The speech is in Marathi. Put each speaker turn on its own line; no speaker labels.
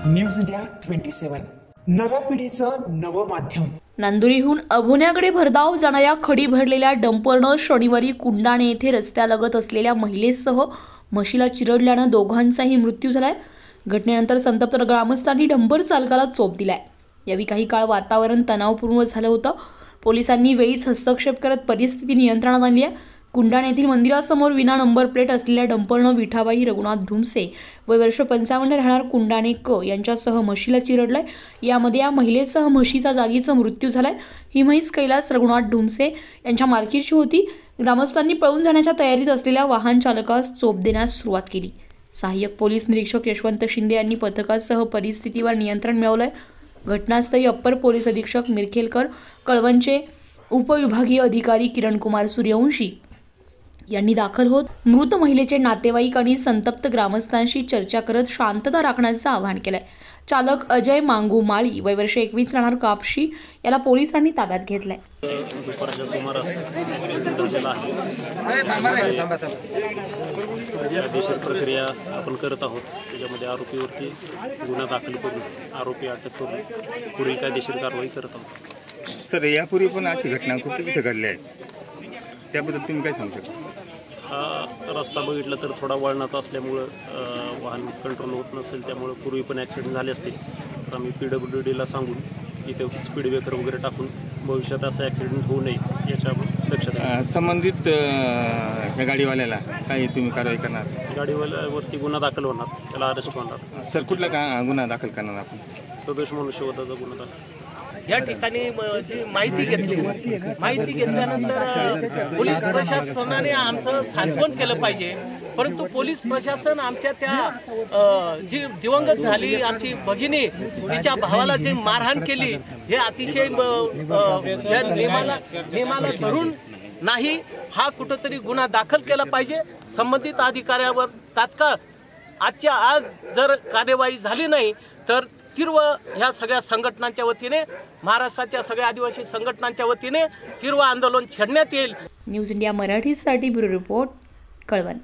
न्यूज इंडिया 27 नव्या पिढीचं नवं माध्यम।
नांदुरीहून अभोण्याकडे भरधाव जाणाऱ्या खडी भरलेल्या डंपरनं शनिवारी कुंडाणे येथे रस्त्यालगत असलेल्या महिलेसह म्हशीला चिरडल्यानं दोघांचाही मृत्यू झालाय। घटनेनंतर संतप्त ग्रामस्थांनी डंपर चालकाला चोप दिलाय। यावेळी काही काळ वातावरण तणावपूर्ण झालं होतं। पोलिसांनी वेळीच हस्तक्षेप करत परिस्थिती नियंत्रणात आणली आहे। कुंडाणे येथील मंदिरासमोर विना नंबर प्लेट असलेल्या डंपरनं विठाबाई रघुनाथ ढुमसे वय वर्ष 55 राहणार कुंडाणे क यांच्यासह म्हशीला चिरडलंय। यामध्ये या महिलेसह म्हशीचा जागीचा मृत्यू झालाय। ही म्हैस कैलास रघुनाथ ढुमसे यांच्या मालकीची होती। ग्रामस्थांनी पळून जाण्याच्या तयारीत असलेल्या वाहन चालकास चोप देण्यास सुरुवात केली। सहाय्यक पोलीस निरीक्षक यशवंत शिंदे यांनी पथकासह परिस्थितीवर नियंत्रण मिळवलंय। घटनास्थळी अप्पर पोलीस अधीक्षक मिरखेलकर, कळवणचे उपविभागीय अधिकारी किरणकुमार सूर्यवंशी यांनी दाखल होत मृत महिलेचे नातेवाईक आणि संतप्त ग्रामस्थांशी चर्चा करत शांतता राखण्याचं आवाहन केलंय। चालक अजय मांगू माळी वय वर्ष 21 राहणार कापशी याला पोलिसांनी ताब्यात घेतलंय।
प्रक्रिया आपण करत आहोत। त्याच्यामध्ये आरोपीवरती गुन्हा दाखल करून आरोपी अटक करून पुढील कायदेशीर कारवाई करत आहोत।
सर, यापूर्वी पण अशी घटना खूप इथे घडल्या आहेत, त्याबद्दल तुम्ही काय सांगू शकता?
हा रस्ता बघितला तर थोडा वळणाचा असल्यामुळं वाहन कंट्रोल होत नसेल, त्यामुळे पूर्वी पण ॲक्सिडेंट झाले असतील। तर आम्ही PWDला सांगून इथे स्पीड ब्रेकर वगैरे टाकून भविष्यात असं ॲक्सिडेंट होऊ नये याच्या लक्षात
संबंधित ह्या गाडीवाल्याला काही तुम्ही कारवाई करणार?
गाडीवाल्यावरती गुन्हा दाखल होणार, त्याला अरेस्ट होणार।
सर, कुठला गुन्हा दाखल करणार आपण?
सदोष मनुष्यवधाचा गुन्हा दाखल।
या ठिकाणी जी माहिती घेतल्यानंतर पोलीस प्रशासनाने आमचं सांत्वन केलं पाहिजे, परंतु पोलीस प्रशासन आमच्या त्या जी दिवंगत झाली आमची भगिनी, तिच्या भावाला जी मारहाण केली हे अतिशय नियमाला धरून नाही। हा कुठंतरी गुन्हा दाखल केला पाहिजे। संबंधित अधिकाऱ्यावर तात्काळ आजच्या आज जर कार्यवाही झाली नाही तर तीव्र ह्या सगळ्या संघटनांच्या वतीने, महाराष्ट्राच्या सगळ्या आदिवासी संघटनांच्या वतीने तीव्र आंदोलन छेडण्यात येईल।
न्यूज इंडिया मराठीसाठी ब्युरो रिपोर्ट, कळवण।